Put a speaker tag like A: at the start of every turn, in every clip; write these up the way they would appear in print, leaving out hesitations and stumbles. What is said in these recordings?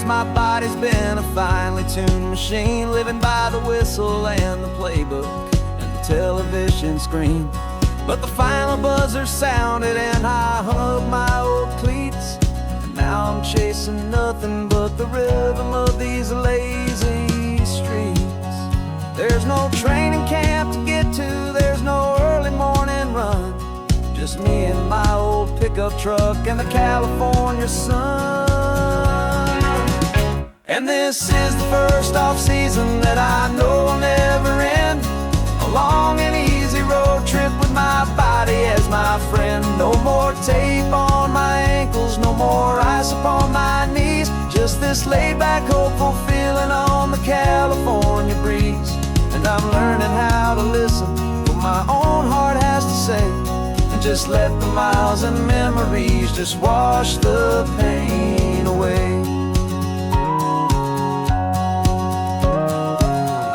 A: my body's been a finely tuned machine, living by the whistle and the playbook and the television screen. But the final buzzer sounded and I hung up my old cleats, and now I'm chasing nothing but the rhythm of these lazy streets. There's no training camp to get to, there's no early morning run, just me and my old pickup truck and the California sun. And this is the first off-season that I know will never end, a long and easy road trip with my body as my friend. No more tape on my ankles, no more ice upon my knees, just this laid-back, hopeful feeling on the California breeze. And I'm learning how to listen to what my own heart has to say, and just let the miles and memories just wash the pain away.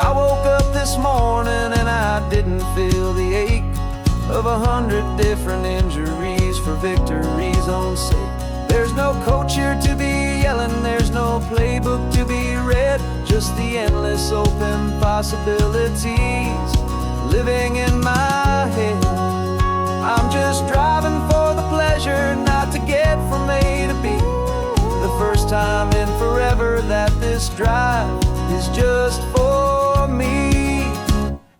A: I woke up this morning and I didn't feel the ache of 100 different injuries for victory's own sake. There's no coach here to be yelling, there's no playbook to be read, just the endless open possibilities living in my head. I'm just driving for the pleasure, not to get from A to B. The first time in forever that this drive is just for me.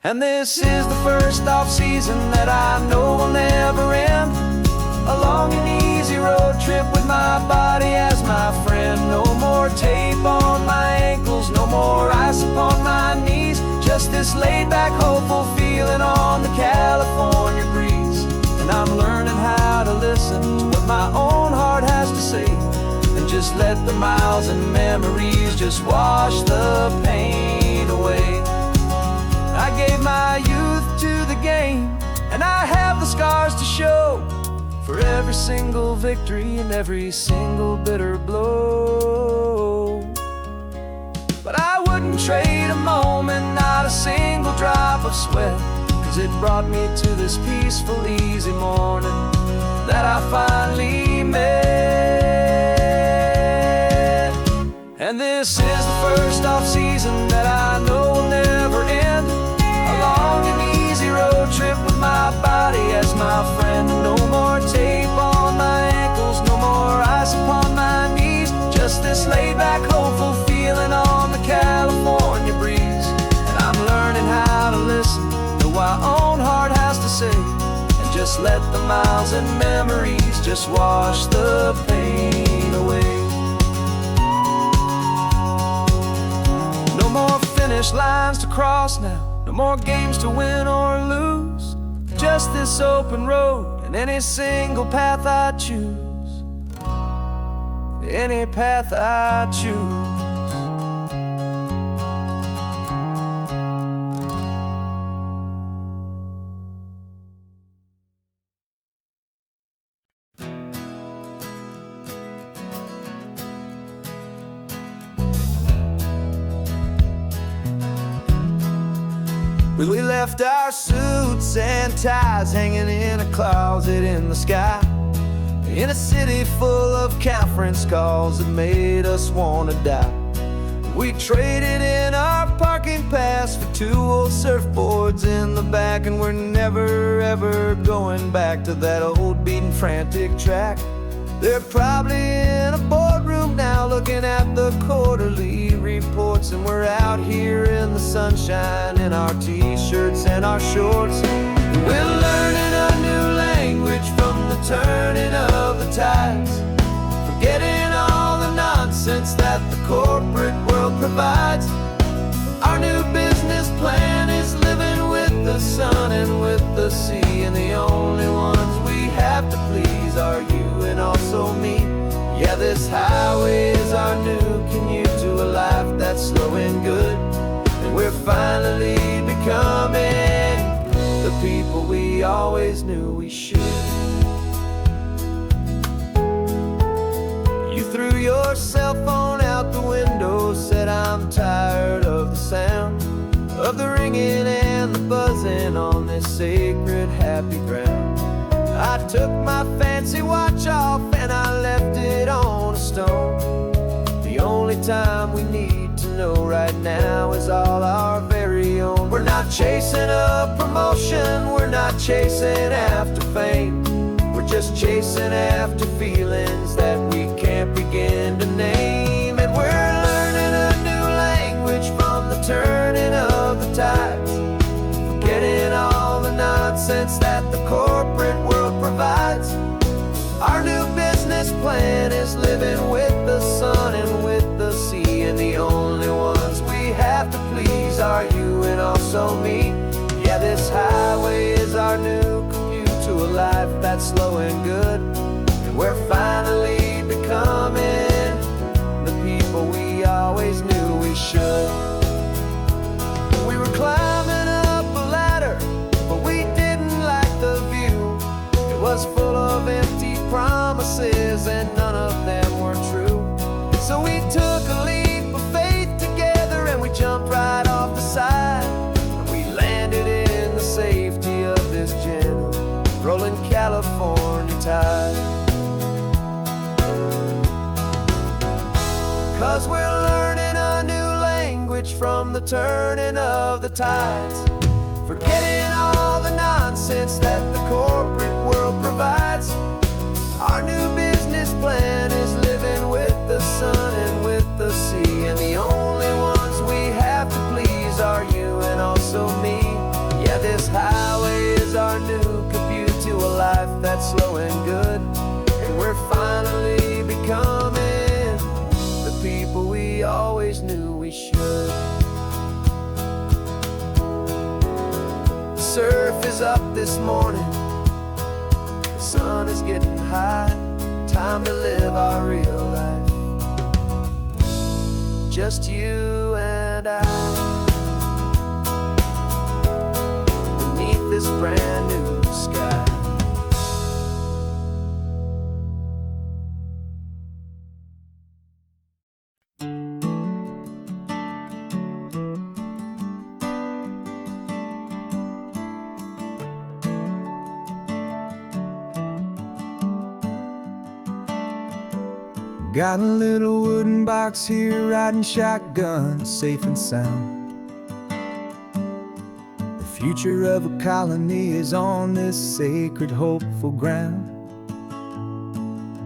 A: And this is the first off-season that I know will never end, a long and easy road trip with my body as my friend. No more tape on my ankles, no more ice upon my knees, just this laid-back, hopeful feeling on the California breeze. And I'm learning how to listen to what my own heart has to say, and just let the miles and memories just wash the pain away. I gave my youth to the game, and I have the scars to show for every single victory and every single bitter blow. But I wouldn't trade a moment, not a single drop of sweat, 'cause it brought me to this peaceful, easy morning that I finally met. And this is the first off-season that I know will never end, a long and easy road trip with my body as my friend. No more tape on my ankles, no more ice upon my knees, just this laid-back, hopeful feeling on the California breeze. And I'm learning how to listen to what my own heart has to say, and just let the miles and memories just wash the pain away. No more finish lines to cross now, no more games to win or lose, just this open road and any single path I choose, any path I choose. We left our suits and ties hanging in a closet in the sky, in a city full of conference calls that made us want to die. We traded in our parking pass for 2 old surfboards in the back, and we're never ever going back to that old beaten frantic track. They're probably in a boardroom now looking at the quarterly reports, and we're out here in the sunshine in our t-shirts and our shorts. We're learning a new language from the turning of the tides, forgetting all the nonsense that the corporate world provides. Our new business plan is living with the sun and with the sea, and the only ones we have to please are you and also me. Yeah, this highway is our new commute to a life that's slow and good, and we're finally becoming the people we always knew we should. You threw your cell phone out the window, said I'm tired of the sound of the ringing and the buzzing on this sacred happy ground. I took my fancy watch off and I left it on a stone, the only only time we need to know right now is all our very own. We're not chasing a promotion, we're not chasing after fame. We're just chasing after feelings that we can't begin to name. And we're learning a new language from the turning of the tides, forgetting all the nonsense that the corporate world provides. Our new business plan is living with the sun and with the sea, and the only ones we have to please are you and also me. Yeah, this highway is our new commute to a life that's slow and good, and we're finally becoming the people we always knew we should. We were climbing up a ladder, but we didn't like the view. It was full of empty promises and none of them were true. So we took a leap of faith together and we jumped right off the side, and we landed in the safety of this gentle rolling California tide. 'Cause we're learning a new language from the turning of the tides, forgetting all the nonsense that the corporate world provides. Our new business plan is living with the sun and with the sea, and the only ones we have to please are you and also me. Yeah, this highway is our new commute to a life that's slow and good, and we're finally becoming the people we always knew we should. The surf is up this morning, the sun is getting high, time to live our real life, just you and I, beneath this brand new sky.
B: Got a little wooden box here, riding shotgun, safe and sound. The future of a colony is on this sacred, hopeful ground.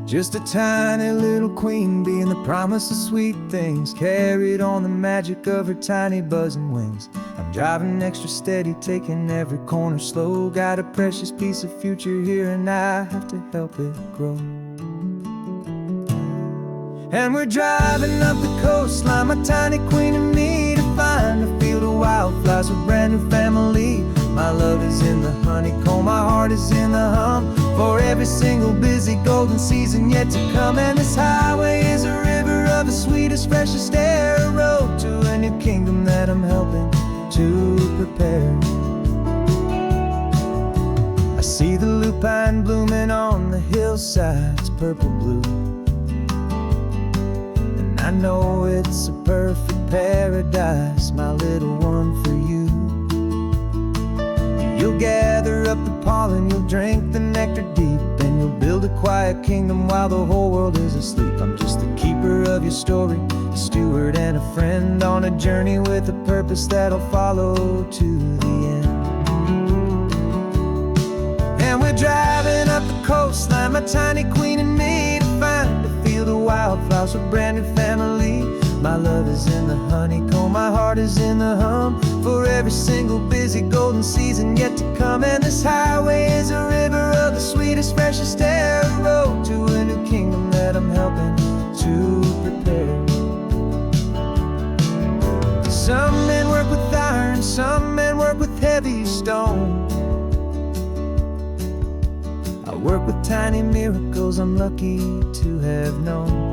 B: Just a tiny little queen bee and the promise of sweet things, carried on the magic of her tiny buzzing wings. I'm driving extra steady, taking every corner slow. Got a precious piece of future here and I have to help it grow. And we're driving up the coastline, my tiny queen and me, to find a field of wildflowers, a brand new family. My love is in the honeycomb, my heart is in the hum, for every single busy golden season yet to come. And this highway is a river of the sweetest, freshest air, a road to a new kingdom that I'm helping to prepare. I see the lupine blooming on the hillsides, purple blue, I know it's a perfect paradise, my little one, for you. You'll gather up the pollen, you'll drink the nectar deep, and you'll build a quiet kingdom while the whole world is asleep. I'm just the keeper of your story, a steward and a friend, on a journey with a purpose that'll follow to the end. And we're driving up the coastline, my tiny queen and me, to find a field of wildflowers, a brand new family. My love is in the honeycomb, my heart is in the hum, for every single busy golden season yet to come. And this highway is a river of the sweetest, freshest air, a road to a new kingdom that I'm helping to prepare. Some men work with iron, some men work with heavy stone. I work with tiny miracles I'm lucky to have known.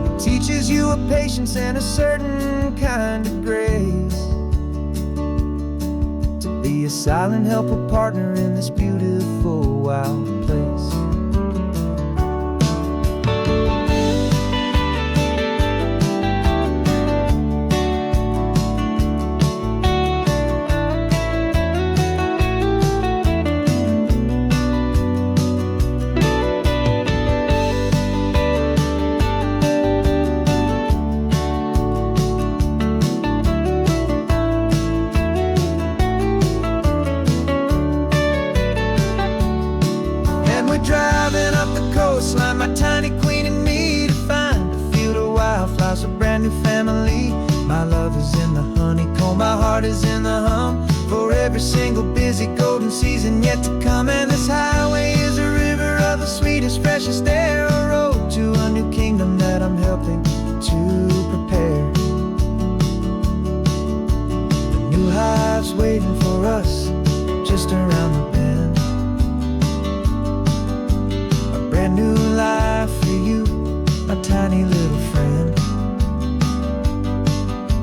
B: It teaches you a patience and a certain kind of grace, to be a silent helper partner in this beautiful wild place. family. My love is in the honeycomb, my heart is in the hum. For every single busy golden season yet to come. And this highway is a river of the sweetest, freshest air, a road to a new kingdom that I'm helping to prepare. A new hive's waiting for us just around the bend. A brand new life for you, my tiny little friend,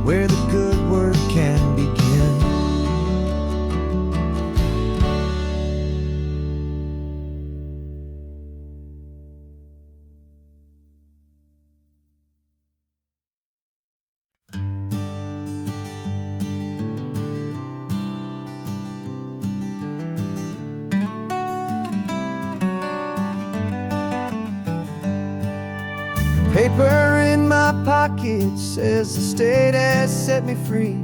B: where the good work can begin. Paper in my pocket says the state has set me free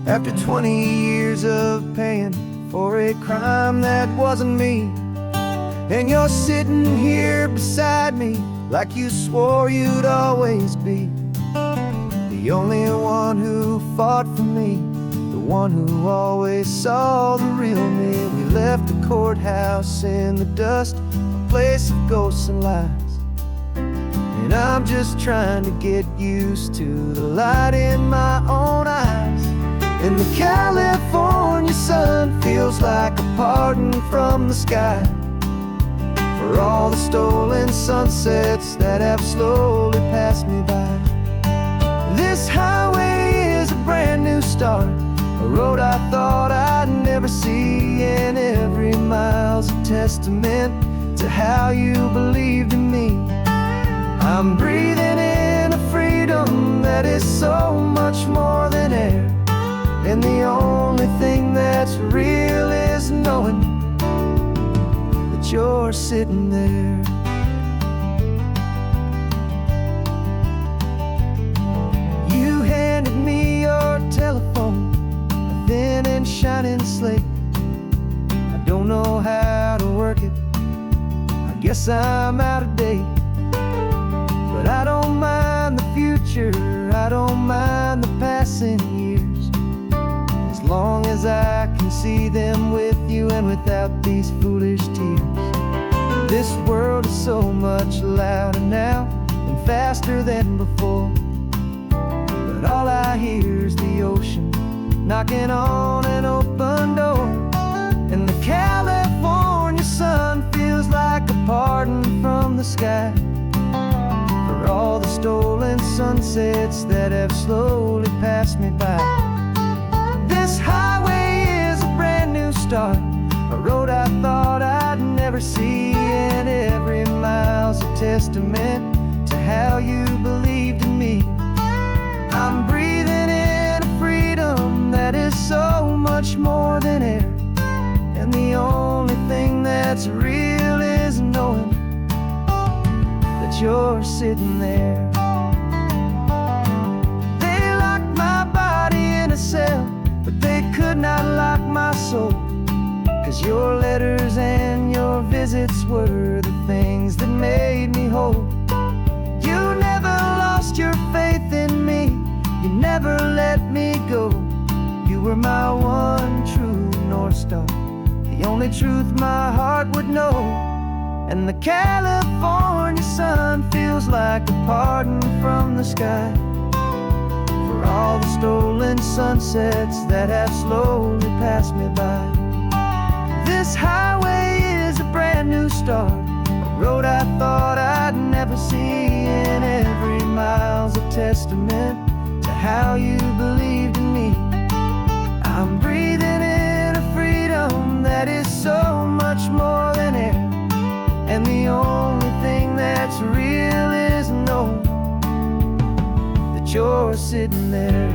B: after 20 years of paying for a crime that wasn't me. And you're sitting here beside me like you swore you'd always be the only one who fought for me, the one who always saw the real me. We left the courthouse in the dust, a place of ghosts and lies. And I'm just trying to get used to the light in my own eyes. And the California sun feels like a pardon from the sky for all the stolen sunsets that have slowly passed me by. This highway is a brand new start, a road I thought I'd never see. And every mile's a testament to how you believed in me. I'm breathing in a freedom that is so much more than air. And the only thing that's real is knowing that you're sitting there. You handed me your telephone, a thin and shining slate. I don't know how to work it, I guess I'm out of date. But I don't mind the future, I don't mind the passing years, as long as I can see them with you and without these foolish tears. This world is so much louder now and faster than before, but all I hear is the ocean knocking on an open door. And the California sun feels like a pardon from the sky for all the stolen sunsets that have slowly passed me by. This highway is a brand new start, a road I thought I'd never see. And every mile's a testament to how you believed in me. I'm breathing in a freedom that is so much more than air. And the only thing that's real is knowing that you're sitting there. They locked my body in a cell, but they could not lock my soul. 'Cause your letters and your visits were the things that made me whole. You never lost your faith in me, you never let me go. You were my one true North Star, the only truth my heart would know. And the California sun feels like a pardon from the sky for all the stolen sunsets that have slowly passed me by. This highway is a brand new start, a road I thought I'd never see. And every mile's a testament to how you believed in me. I'm breathing in a freedom that is so much more than air. And the only thing that's real is knowing that you're sitting there.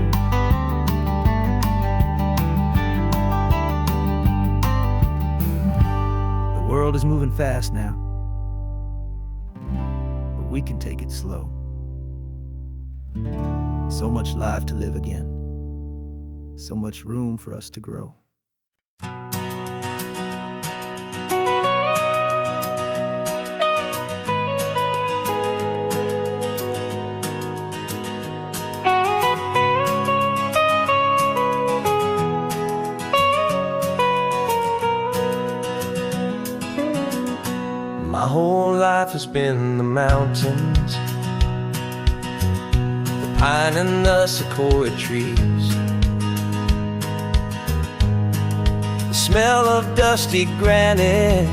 B: The world is moving fast now, but we can take it slow. So much life to live again, so much room for us to grow. My whole life has been the mountains, the pine and the sequoia trees, the smell of dusty granite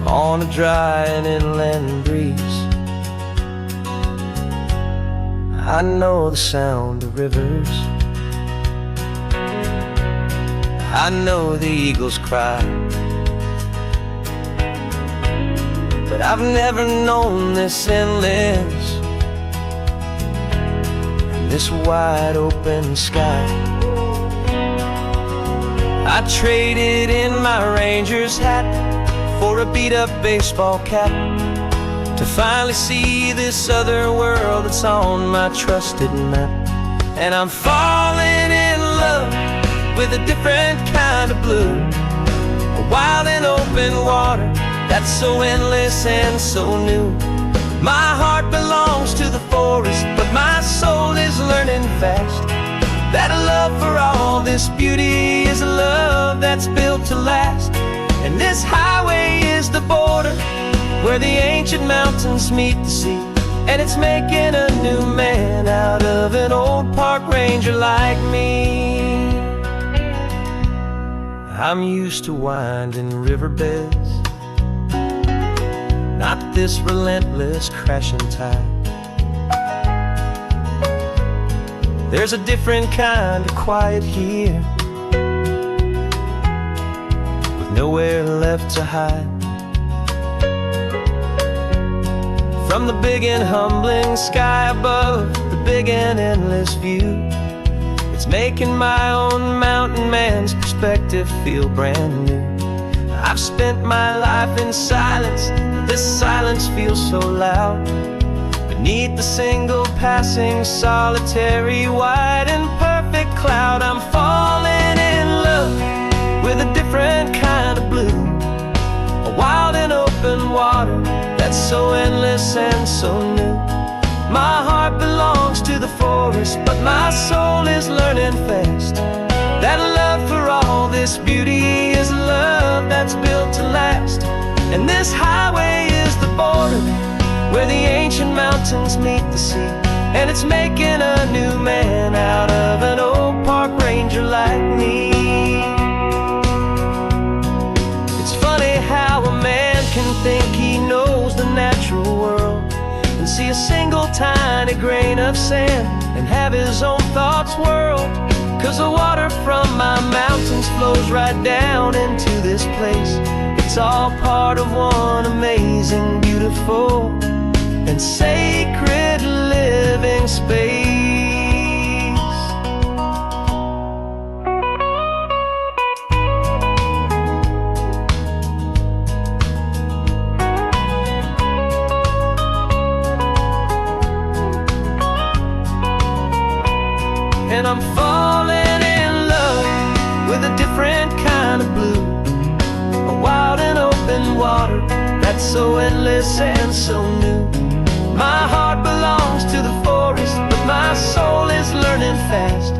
B: on a dry and inland breeze. I know the sound of rivers, I know the eagles cry, but I've never known this endless, this wide open sky. I traded in my ranger's hat for a beat-up baseball cap, to finally see this other world that's on my trusted map. And I'm falling in love with a different kind of blue, a wild and open water that's so endless and so new. My heart belongs to the forest, but my soul is learning fast that a love for all this beauty is a love that's built to last. And this highway is the border where the ancient mountains meet the sea, and it's making a new man out of an old park ranger like me. I'm used to winding riverbeds, not this relentless crashing tide. There's a different kind of quiet here, with nowhere left to hide. From the big and humbling sky above, the big and endless view, it's making my own mountain man's perspective feel brand new. I've spent my life in silence, this silence feels so loud. Beneath the single passing solitary white and perfect cloud, I'm falling in love with a different kind of blue, a wild and open water that's so endless and so new. My heart belongs to the forest, but my soul is learning fast that a love for all this beauty is a love that's built to last. And this highway is the border where the ancient mountains meet the sea, and it's making a new man out of an old park ranger like me. It's funny how a man can think he knows the natural world and see a single tiny grain of sand and have his own thoughts whirl. 'Cause the water from my mountains flows right down into this place. It's all part of one amazing, beautiful, and sacred living space. And I'm falling in love with a different kind of blue, a wild and open water that's so endless and so new. My heart belongs to the forest, but my soul is learning fast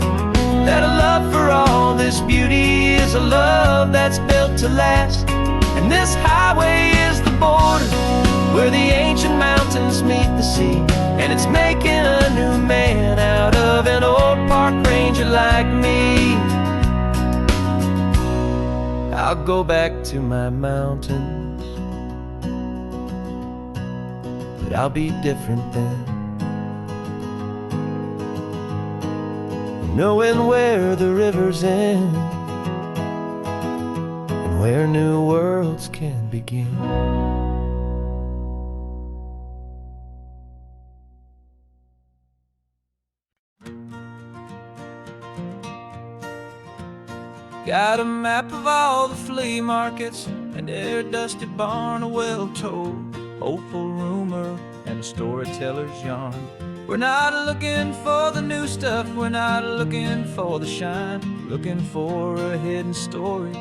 B: that a love for all this beauty is a love that's built to last. And this highway is the border where the ancient mountains meet the sea, and it's making a new man out of an old park ranger like me. I'll go back to my mountains, but I'll be different then, knowing where the rivers end and where new worlds can begin. Got a map of all the flea markets and their dusty barn, a well-told hopeful rumor and a storyteller's yarn. We're not looking for the new stuff, we're not looking for the shine, looking for a hidden story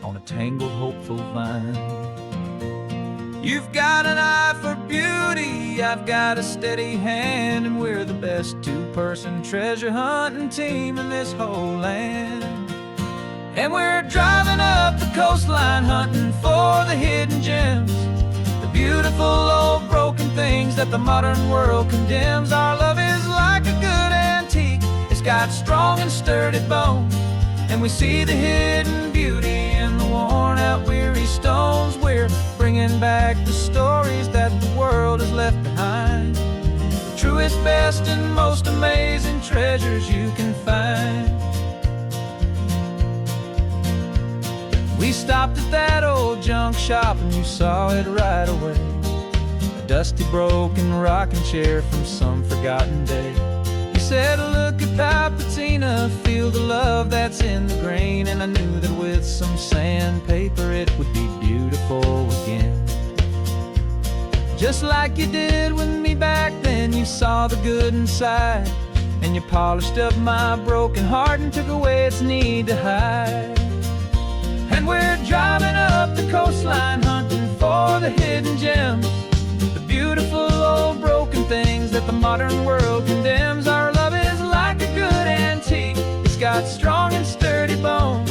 B: on a tangled hopeful vine. You've got an eye for beauty, I've got a steady hand, and we're the best two-person treasure hunting team in this whole land. And we're driving up the coastline hunting for the hidden gems, the beautiful old broken things that the modern world condemns. Our love is like a good antique, it's got strong and sturdy bones, and we see the hidden beauty in the worn out weary stones. We're bringing back the stories that the world has left behind, the truest, best, and most amazing treasures you can find. We stopped at that old junk shop and you saw it right away, a dusty broken rocking chair from some forgotten day. You said, look at Papatina, feel the love that's in the grain. And I knew that with some sandpaper it would be beautiful again. Just like you did with me back then, you saw the good inside, and you polished up my broken heart and took away its need to hide. And we're driving up the coastline hunting for the hidden gems, the beautiful old broken things that the modern world condemns. Our love is like a good antique, it's got strong and sturdy bones,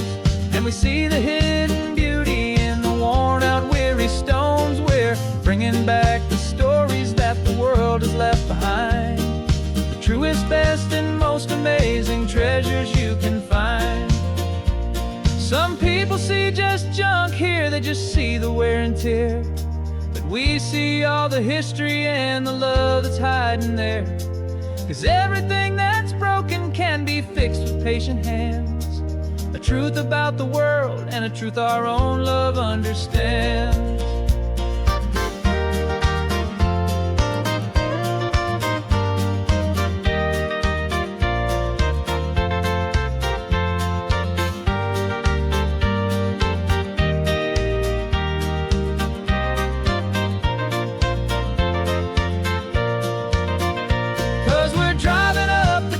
B: and we see the hidden beauty in the worn out weary stones. We're bringing back the stories that the world has left behind, the truest, best, and most amazing treasures you can find. Some people see just junk here, they just see the wear and tear, but we see all the history and the love that's hiding there. 'Cause everything that's broken can be fixed with patient hands, a truth about the world and a truth our own love understands.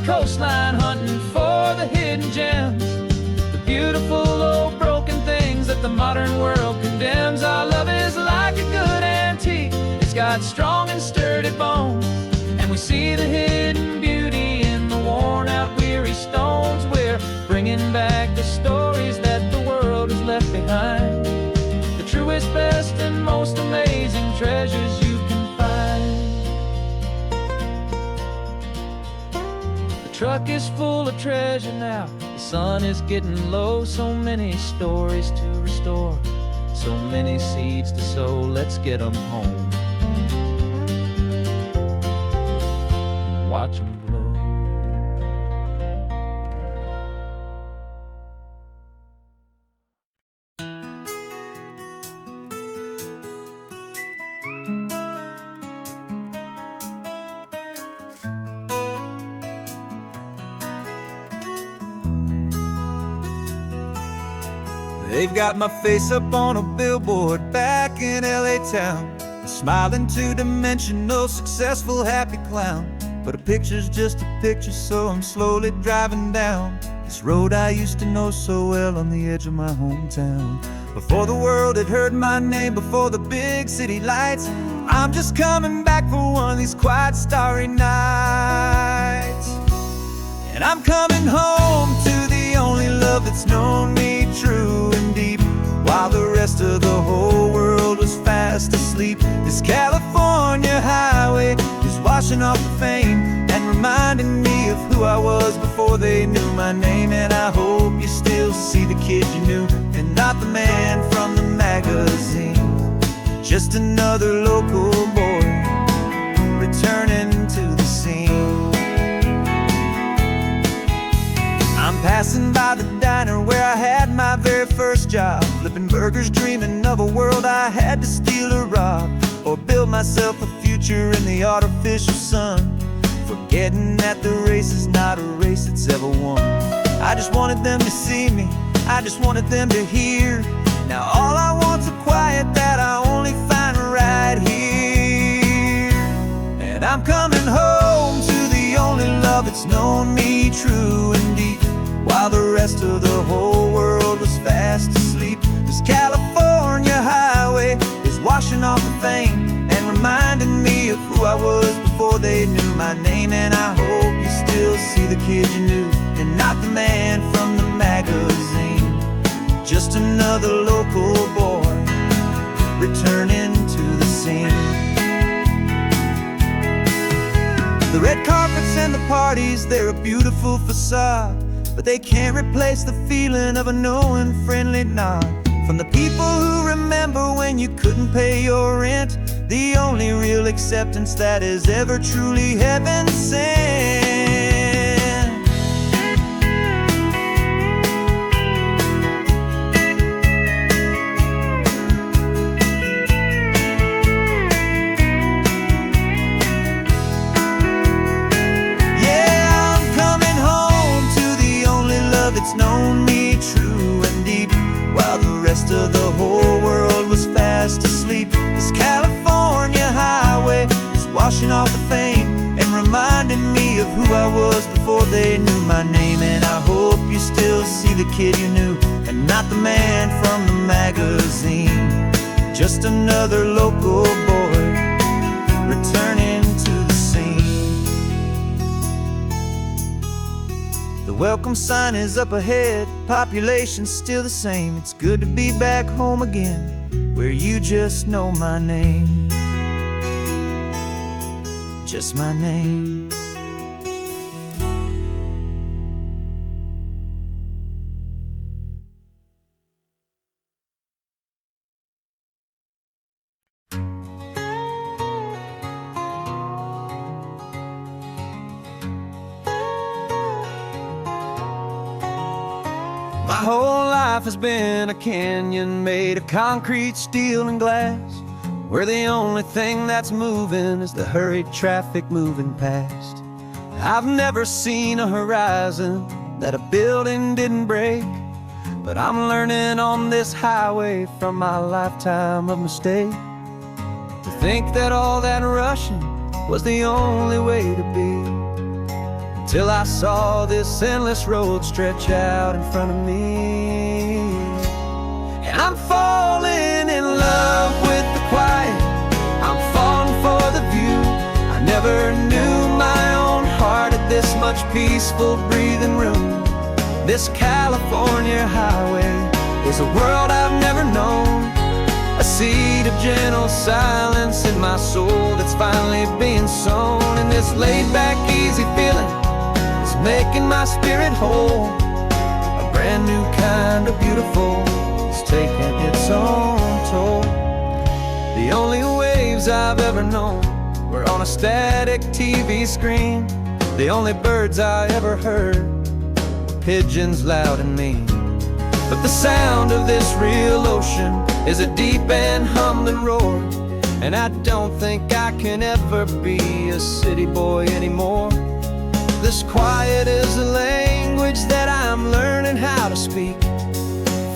B: Coastline hunting for the hidden gems, the beautiful old broken things that the modern world condemns. Our love is like a good antique, it's got strong and sturdy bones, and we see the hidden beauty in the worn out weary stones. We're bringing back the stories that the world has left behind, the truest, best, and most amazing treasures you can find. The truck is full of treasure now, the sun is getting low. So many stories to restore, so many seeds to sow. Let's get them home, watch them blow.
C: They've got my face up on a billboard back in LA town, smiling two-dimensional, successful, happy clown. But a picture's just a picture, so I'm slowly driving down this road I used to know so well on the edge of my hometown. Before the world had heard my name, before the big city lights, I'm just coming back for one of these quiet, starry nights. And I'm coming home to the only love that's known me true and deep, while the rest of the whole world was fast asleep. This California highway is washing off the fame and reminding me of who I was before they knew my name. And I hope you still see the kid you knew, and not the man from the magazine, just another local boy returning to the scene. I'm passing by the diner where I had my very first job, flipping burgers, dreaming of a world I had to steal or rob, or build myself a future in the artificial sun, forgetting that the race is not a race that's ever won. I just wanted them to see me, I just wanted them to hear. Now all I want's a quiet that I only find right here. And I'm coming home to the only love that's known me true and deep, while the rest of the whole world was fast asleep. This California highway is washing off the fame and reminding me of who I was before they knew my name. And I hope you still see the kid you knew, and not the man from the magazine, just another local boy returning to the scene. The red carpets and the parties, they're a beautiful facade, but they can't replace the feeling of a knowing, friendly nod from the people who remember when you couldn't pay your rent. The only real acceptance that is ever truly heaven sent. Yeah, I'm coming home to the only love that's known me true and deep, while the rest of the whole world was fast asleep. This California highway is washing off the fame and reminding me of who I was before they knew my name. And I hope you still see the kid you knew and not the man from the magazine. Just another local boy returning to the scene. The welcome sign is up ahead, population's still the same. It's good to be back home again, where you just know my name. Just my name.
A: My whole life has been a canyon made of concrete, steel, and glass, where the only thing that's moving is the hurried traffic moving past. I've never seen a horizon that a building didn't break, but I'm learning on this highway from my lifetime of mistake to think that all that rushing was the only way to be. Till I saw this endless road stretch out in front of me. And I'm falling in love with the quiet, I'm falling for the view. I never knew my own heart had this much peaceful breathing room. This California highway is a world I've never known, a seed of gentle silence in my soul that's finally being sown. And this laid-back, easy feeling is making my spirit whole. A brand new kind of beautiful is taking its own toll. The only waves I've ever known were on a static TV screen. The only birds I ever heard were pigeons loud and mean. But the sound of this real ocean is a deep and humbling roar, and I don't think I can ever be a city boy anymore. This quiet is a language that I'm learning how to speak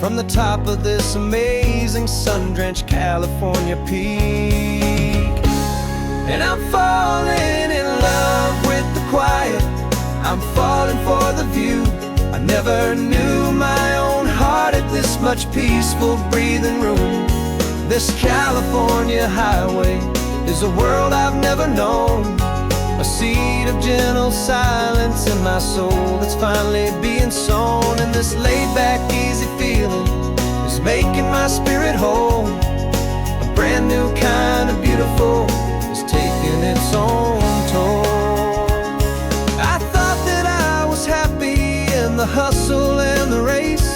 A: from the top of this amazing sun-drenched California peak. And I'm falling in love with the quiet, I'm falling for the view. I never knew my own heart had this much peaceful breathing room. This California highway is a world I've never known, a seed of gentle silence in my soul that's finally being sown. And this laid-back, easy feeling is making my spirit whole. A brand new kind of beautiful is taking its own toll. I thought that I was happy in the hustle and the race.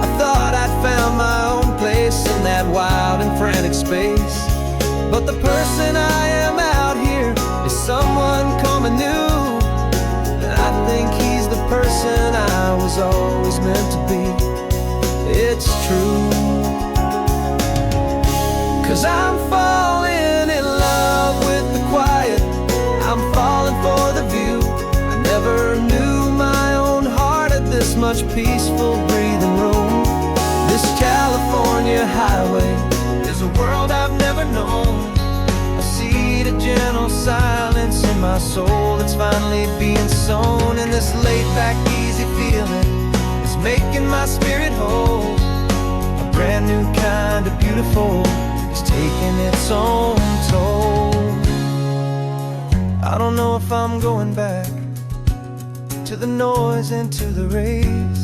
A: I thought I'd found my own place in that wild and frantic space. But the person I am out here is someone coming new, and I think he's the person I was always meant to be. It's true, 'cause I'm falling in love with the quiet, I'm falling for the view. I never knew my own heart had this much peaceful breathing room. This California highway is a world I've never known, a seed of gentle silence in my soul that's finally being sown. And this laid-back, easy feeling is making my spirit whole. A brand new kind of beautiful is taking its own toll. I don't know if I'm going back to the noise and to the race,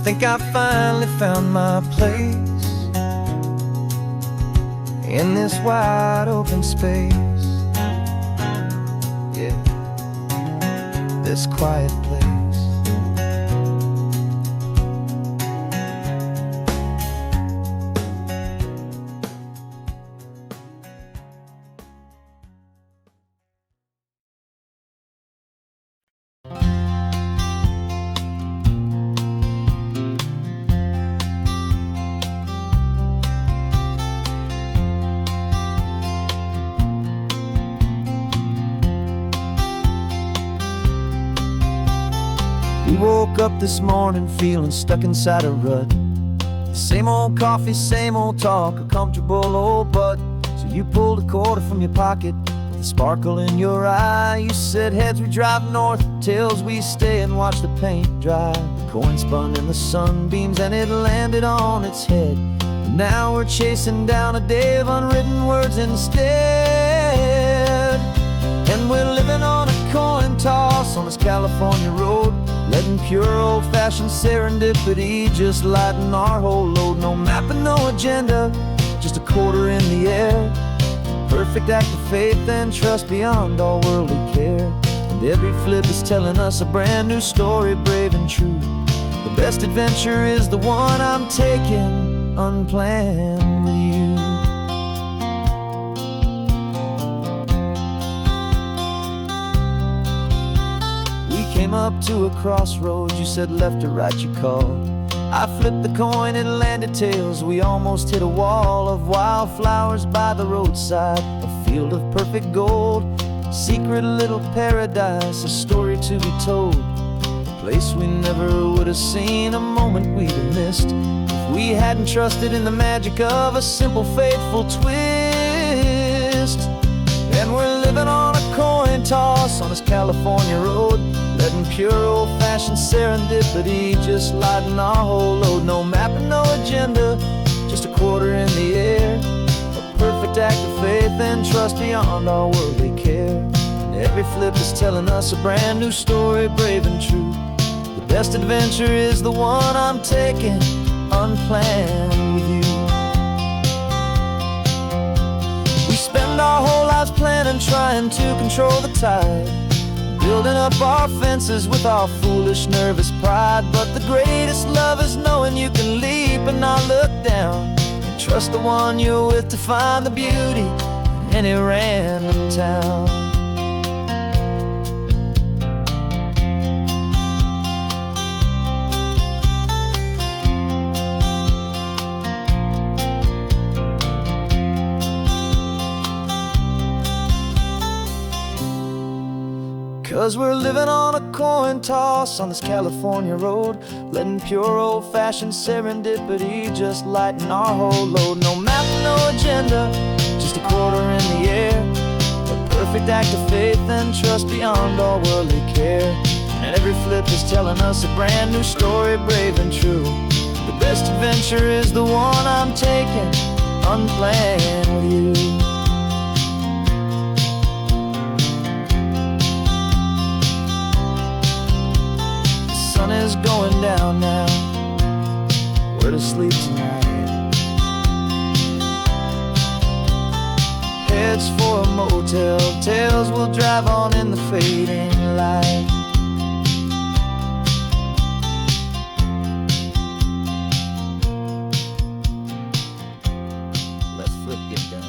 B: think I finally found my place in this wide open space. Yeah, this quiet place. We woke up this morning feeling stuck inside a rut. Same old coffee, same old talk, a comfortable old butt. So you pulled a quarter from your pocket with a sparkle in your eye. You said heads we drive north, tails we stay and watch the paint dry. The coin spun in the sunbeams and it landed on its head. And now we're chasing down a day of unwritten words instead. And we're living on a coin toss on this California road, letting pure old-fashioned serendipity just lighten our whole load. No map and no agenda, just a quarter in the air. Perfect act of faith and trust beyond all worldly care. And every flip is telling us a brand new story, brave and true. The best adventure is the one I'm taking unplanned with you. Came up to a crossroads, you said left or right you called. I flipped the coin, it landed tails. We almost hit a wall of wildflowers by the roadside, a field of perfect gold, secret little paradise, a story to be told. A place we never would have seen, a moment we'd have missed if we hadn't trusted in the magic of a simple faithful twist. And we're living on a coin toss on this California road, letting pure old-fashioned serendipity just lighten our whole load. No map and no agenda, just a quarter in the air. A perfect act of faith and trust beyond all worldly care. And every flip is telling us a brand new story, brave and true. The best adventure is the one I'm taking unplanned with you. We spend our whole lives planning, trying to control the tide, building up our fences with our foolish, nervous pride. But the greatest love is knowing you can leap and not look down, and trust the one you're with to find the beauty in any random town. 'Cause we're living on a coin toss on this California road, letting pure old-fashioned serendipity just lighten our whole load. No map, no agenda, just a quarter in the air. A perfect act of faith and trust beyond all worldly care. And every flip is telling us a brand new story, brave and true. The best adventure is the one I'm taking unplanned with you. Sun is going down now, we're to sleep tonight. Heads for a motel, tails will drive on in the fading light. Let's flip get done.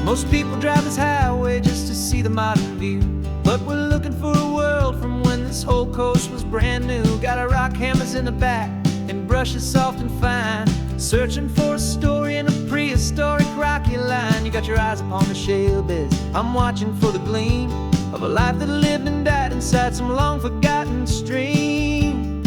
B: Most people drive this highway just to see the modern view, but we're looking for a world from when this whole coast was brand new. Got our rock hammers in the back and brushes soft and fine, searching for a story in a prehistoric rocky line. You got your eyes upon the shale beds, I'm watching for the gleam of a life that lived and died inside some long forgotten stream.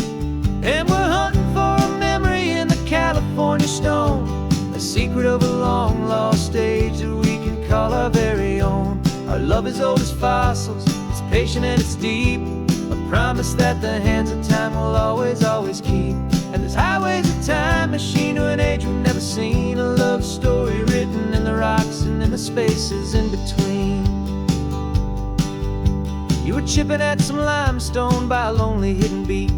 B: And we're hunting for a memory in the California stone, a secret of a long lost age that we can call our very own. Our Our love is old as fossils, it's patient and it's deep, a promise that the hands of time will always, always keep. And this highway's a time machine to an age we've never seen, a love story written in the rocks and in the spaces in between. You were chipping at some limestone by a lonely hidden beach,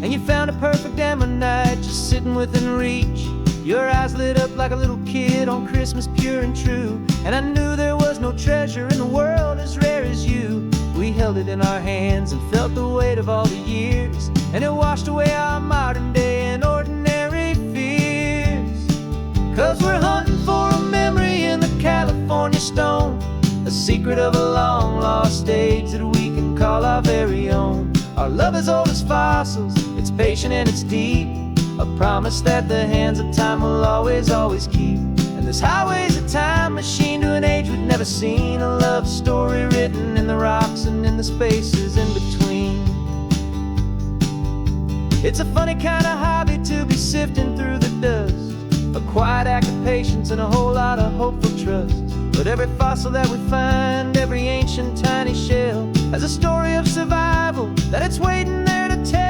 B: and you found a perfect ammonite just sitting within reach. Your eyes lit up like a little kid on Christmas, pure and true, and I knew there was no treasure in the world as rare as you. We held it in our hands and felt the weight of all the years, and it washed away our modern day and ordinary fears. 'Cause we're hunting for a memory in the California stone, a secret of a long lost age that we can call our very own. Our love is old as fossils, it's patient and it's deep, a promise that the hands of time will always, always keep. And this highway's a time machine to an age we've never seen, a love story written in the rocks and in the spaces in between. It's a funny kind of hobby to be sifting through the dust, a quiet act of patience and a whole lot of hopeful trust. But every fossil that we find, every ancient tiny shell, has a story of survival that it's waiting there to tell.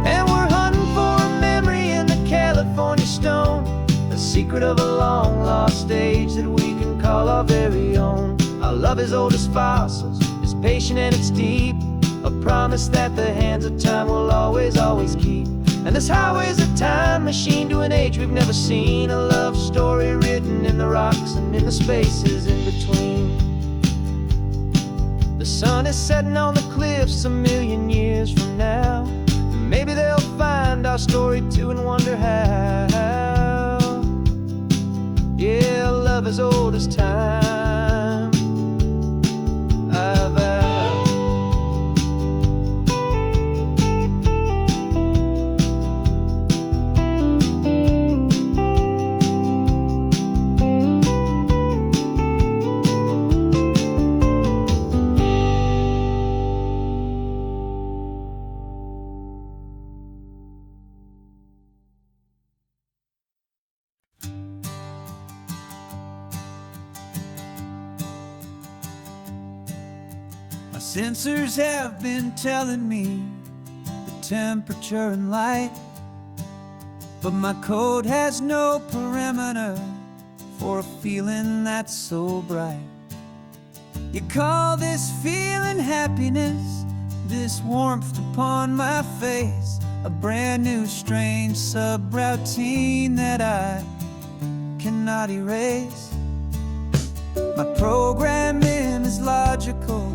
B: And we're hunting for a memory in the California stone, a secret of a long lost age that we can call our very own. Our love is old as fossils, it's patient and it's deep, a promise that the hands of time will always, always keep. And this highway's a time machine to an age we've never seen, a love story written in the rocks and in the spaces in between. The sun is setting on the cliffs a million years from now, and maybe they'll find our story too and wonder how. Yeah, love is old as time.
C: My sensors have been telling me the temperature and light, but my code has no perimeter for a feeling that's so bright. You call this feeling happiness, this warmth upon my face, a brand new strange subroutine that I cannot erase. My programming is logical,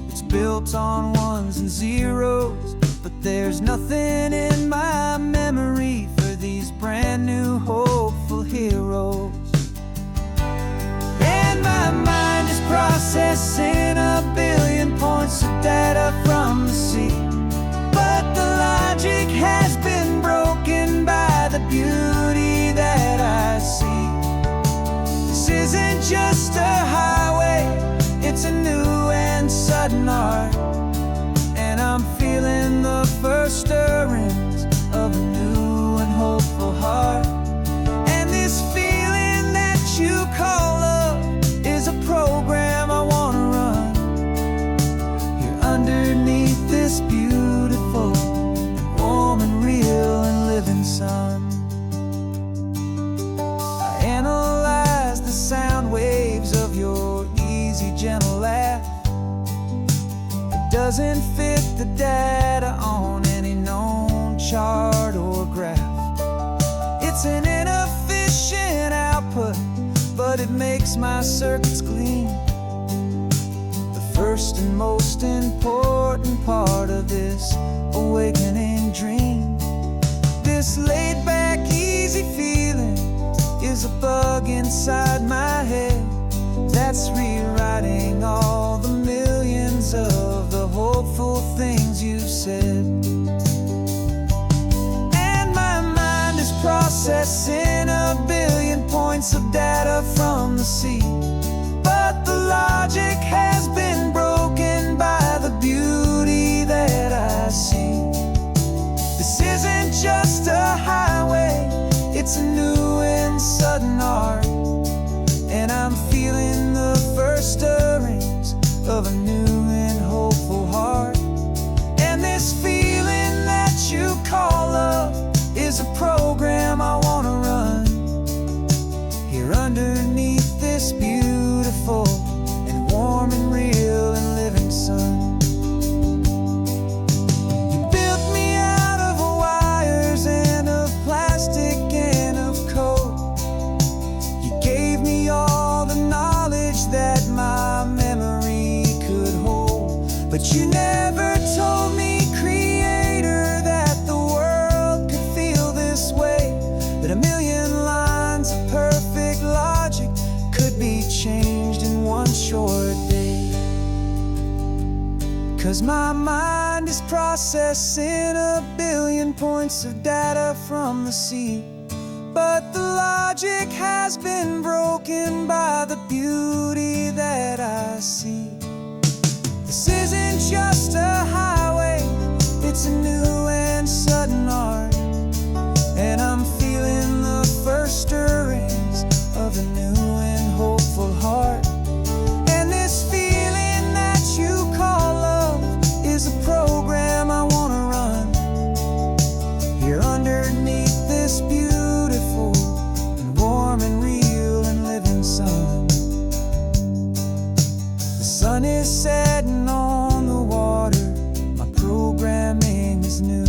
C: it's built on ones and zeros, but there's nothing in my memory for these brand new hopeful heroes. And my mind is processing a billion points of data from the sea, but the logic has been broken by the beauty that I see. This isn't just a highway, it's a new and sudden art, and I'm feeling the first stirrings of a new and hopeful heart. And this feeling that you call love is a program I want to run here underneath this beautiful and warm and real and living sun. I analyze the sound waves of your easy, gentle laugh. It doesn't fit the data on any known chart or graph. It's an inefficient output, but it makes my circuits clean. The first and most important part of this awakening dream. This laid-back, easy feeling is a bug inside my head that's rewriting all the millions of the hopeful things you've said. And my mind is processing a billion points of data from the sea, but the logic has been broken
B: You never told me, Creator, that the world could feel this way, that a million lines of perfect logic could be changed in one short day. 'Cause my mind is processing a billion points of data from the sea, but the logic has been broken by the beauty that I see. This isn't just a highway, it's a new and sudden art, and I'm feeling the first stirrings of a new and hopeful heart. And this feeling that you call love is a program I wanna run here underneath this beautiful and warm and real and living sun. The sun is setting on the water, my programming is new.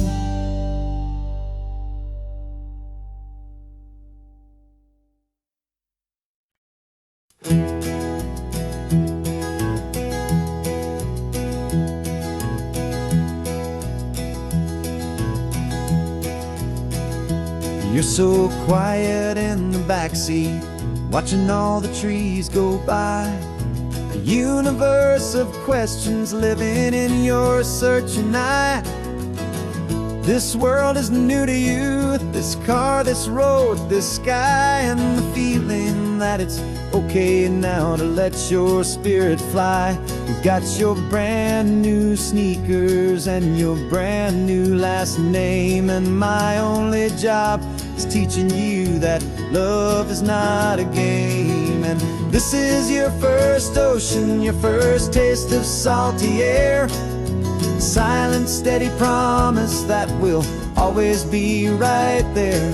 C: You're so quiet in the backseat, watching all the trees go by. A universe of questions living in your searching eye. This world is new to you, this car, this road, this sky, and the feeling that it's okay now to let your spirit fly. You've got your brand new sneakers and your brand new last name, and my only job is teaching you that love is not a game. And this is your first ocean, your first taste of salty air, silent, steady promise that we'll always be right there.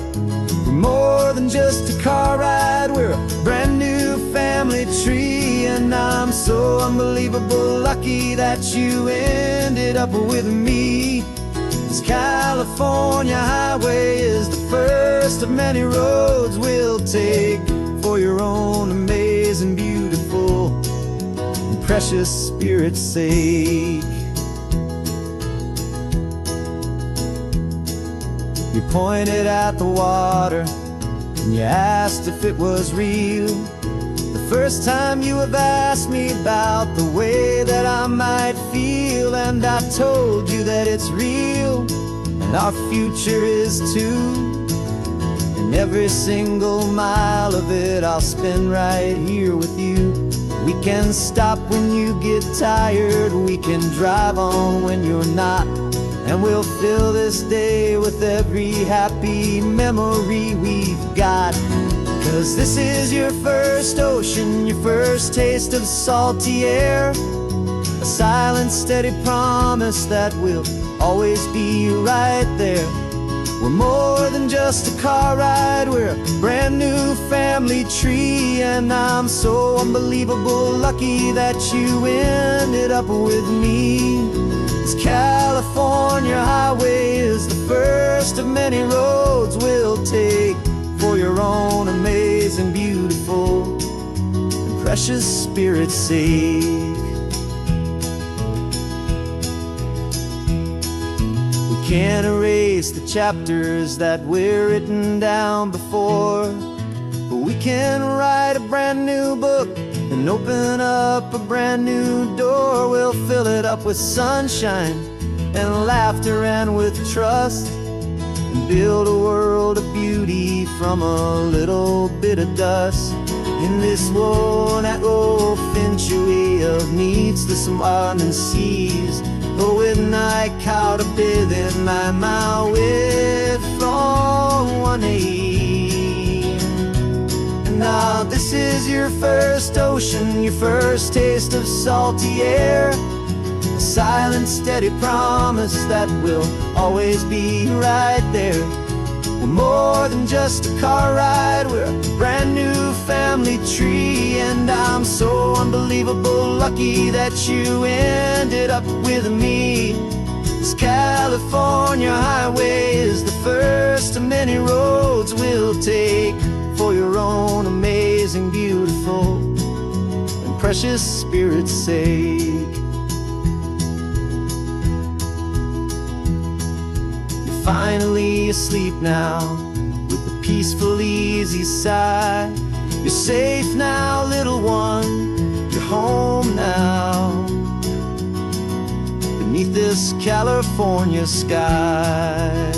C: We're more than just a car ride, we're a brand new family tree, and I'm so unbelievable lucky that you ended up with me. This California highway is the first of many roads we'll take for your own amazing, beautiful, and precious spirit's sake. You pointed at the water and you asked if it was real. The first time you have asked me about the way that I might feel, and I told you that it's real and our future is too. And every single mile of it I'll spend right here with you. We can stop when you get tired, we can drive on when you're not, and we'll fill this day with every happy memory we've got. 'Cause this is your first ocean, your first taste of salty air, a silent, steady promise that we'll always be right there. We're more than just a car ride, we're a brand new family tree, and I'm so unbelievable lucky that you ended up with me. This California highway is the first of many roads we'll take for your own amazing, beautiful, and precious spirit's sake. We can't erase the chapters that were written down before, but we can write a brand new book and open up a brand new door. We'll fill it up with sunshine and laughter and with trust, and build a world of beauty from a little bit of dust. In this world that finch of needs the smiling seas, but with night caught a bit in my mouth with from one aim. And now this is your first ocean, your first taste of salty air, a silent, steady promise that we'll always be right there. We're more than just a car ride, we're a brand new family tree, and I'm so unbelievable lucky that you ended up with me. This California highway is the first of many roads we'll take for your own amazing, beautiful, and precious spirit's sake.
B: finally asleep now, with a peaceful, easy sigh. You're safe now, little one, you're home now, beneath this California sky.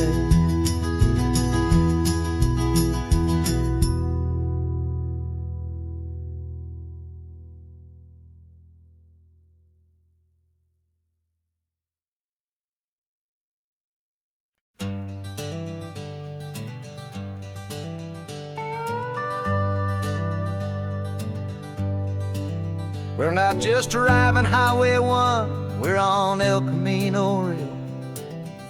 A: We're not just driving Highway 1, we're on El Camino Real,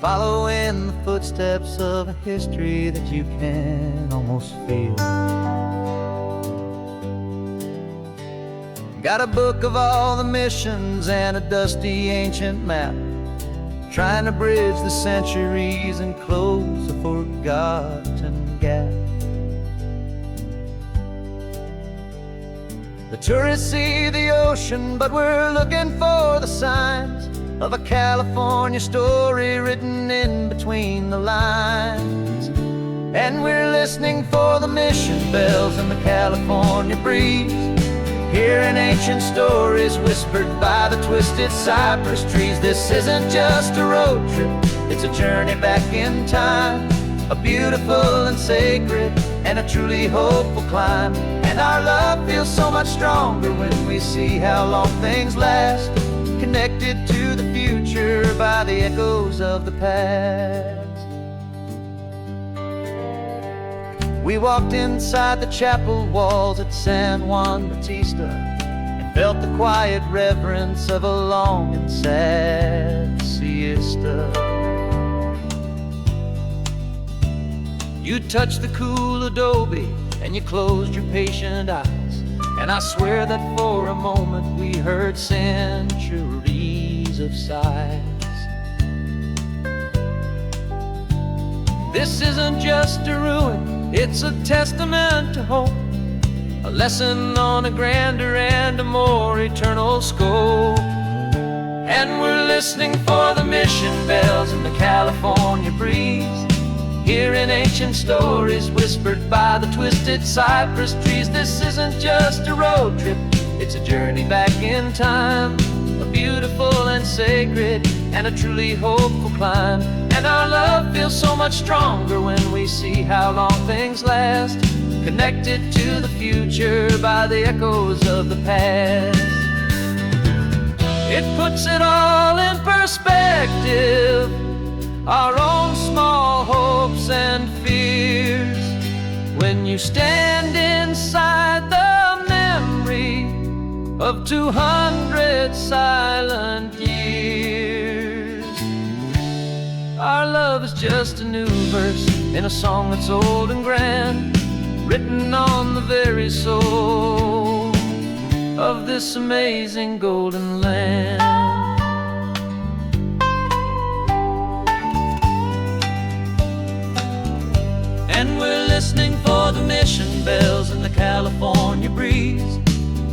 A: following the footsteps of a history that you can almost feel. Got a book of all the missions and a dusty ancient map, trying to bridge the centuries and close a forgotten gap. The tourists see the ocean, but we're looking for the signs of a California story written in between the lines. And we're listening for the mission bells in the California breeze, hearing ancient stories whispered by the twisted cypress trees. This isn't just a road trip, it's a journey back in time, a beautiful and sacred and a truly hopeful climb. And our love feels so much stronger when we see how long things last, connected to the future by the echoes of the past. We walked inside the chapel walls at San Juan Bautista and felt the quiet reverence of a long and sad siesta. You touched the cool adobe and you closed your patient eyes, and I swear that for a moment we heard centuries of sighs. This isn't just a ruin, it's a testament to hope, a lesson on a grander and a more eternal scope. And we're listening for the mission bells in the California breeze, hearing ancient stories whispered by the twisted cypress trees. This isn't just a road trip, it's a journey back in time, a beautiful and sacred and a truly hopeful climb. And our love feels so much stronger when we see how long things last, connected to the future by the echoes of the past. It puts it all in perspective, our own small hopes and fears, when you stand inside the memory of 200 silent years. Our love is just a new verse in a song that's old and grand, written on the very soul of this amazing golden land. And we're listening for the mission bells in the California breeze,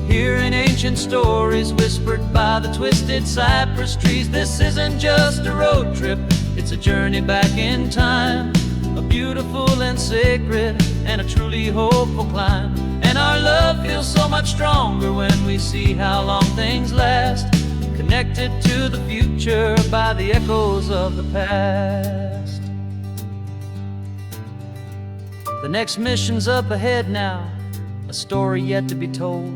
A: hearing ancient stories whispered by the twisted cypress trees. This isn't just a road trip, it's a journey back in time, a beautiful and sacred and a truly hopeful climb. And our love feels so much stronger when we see how long things last, connected to the future by the echoes of the past. The next mission's up ahead now, a story yet to be told,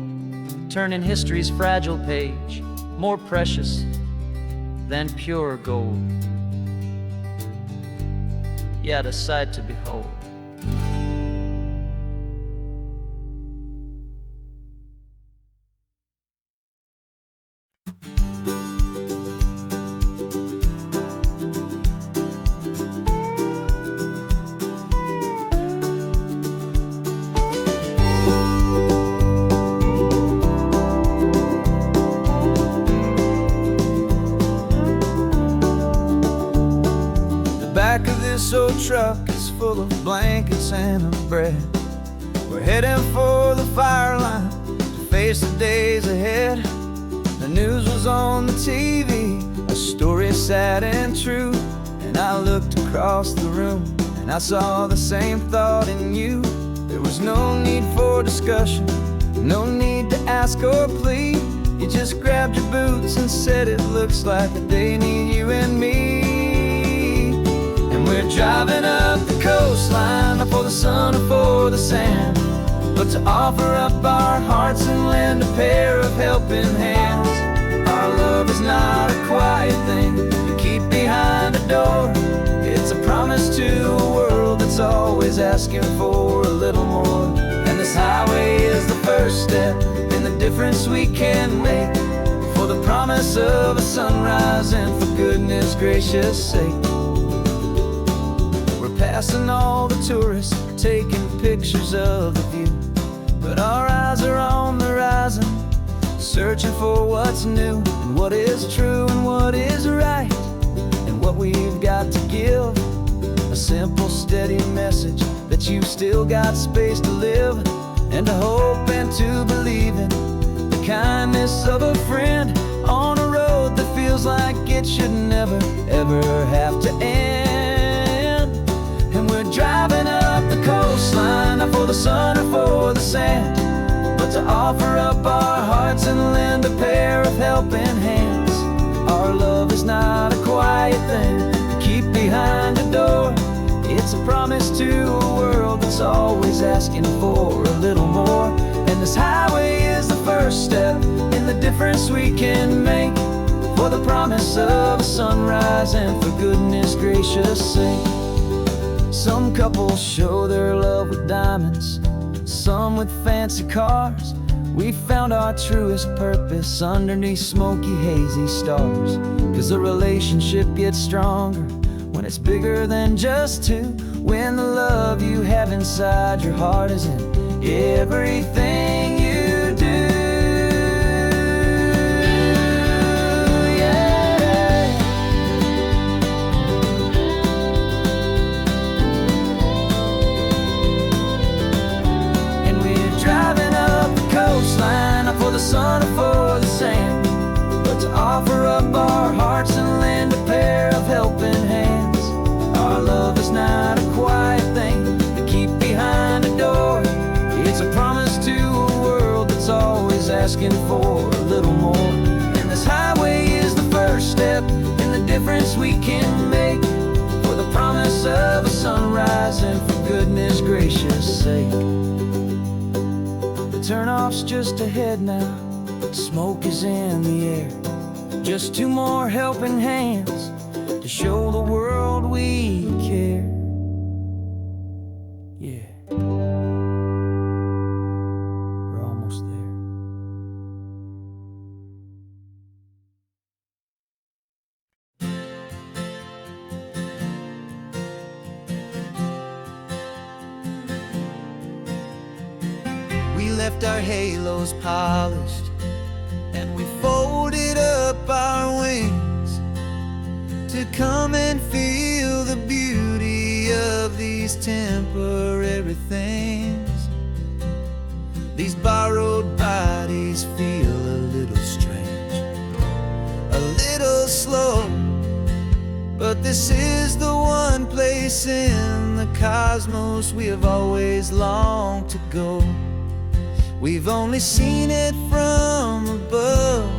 A: turning history's fragile page more precious than pure gold. Yet a sight to behold.
B: Back of this old truck is full of blankets and of bread. We're heading for the fire line to face the days ahead. The news was on the TV, a story sad and true, and I looked across across the room, and I saw the same thought in you. There was no need for discussion, no need to ask or plead. You just grabbed your boots and said it looks like the day need you and me. And we're driving up the coastline, not for the sun or for the sand, but to offer up our hearts and lend a pair of helping hands. Our love is not a quiet thing you keep behind a door. It's a promise to a world that's always asking for a little more. And this highway is the first step in the difference we can make, for the promise of a sunrise and for goodness gracious sake. We're passing all the tourists, taking pictures of the view, but our eyes are on the horizon, searching for what's new and what is true and what is right, and what we've got to give. A simple, steady message that you've still got space to live, and to hope and to believe in the kindness of a friend on a road that feels like it should never, ever have to end. And we're driving up the coastline, not for the sun or for the sand, but to offer up our hearts and lend a pair of helping hands. Our love is not a quiet thing to keep behind a door. It's a promise to a world that's always asking for a little more. And this highway is the first step in the difference we can make, for the promise of a sunrise and for goodness gracious sake. Some couples show their love with diamonds, some with fancy cars. We found our truest purpose underneath smoky, hazy stars. 'Cause the relationship gets stronger when it's bigger than just two, when the love you have inside your heart is in everything you do. Yeah. And we're driving up the coastline, not for the sun or for the sand, but to offer up our hearts and lend a pair of helping hands. Our love is not a quiet thing to keep behind a door. It's a promise to a world that's always asking for a little more. And this highway is the first step in the difference we can make, for the promise of a sunrise and for goodness gracious sake. The turnoff's just ahead now, smoke is in the air. Just two more helping hands to show the world we care. Yeah, we're almost there.
C: We left our halos polished, and we folded up our wings to come and feel the beauty of these temporary things. These borrowed bodies feel a little strange, a little slow, but this is the one place in the cosmos we have always longed to go. We've only seen it from above,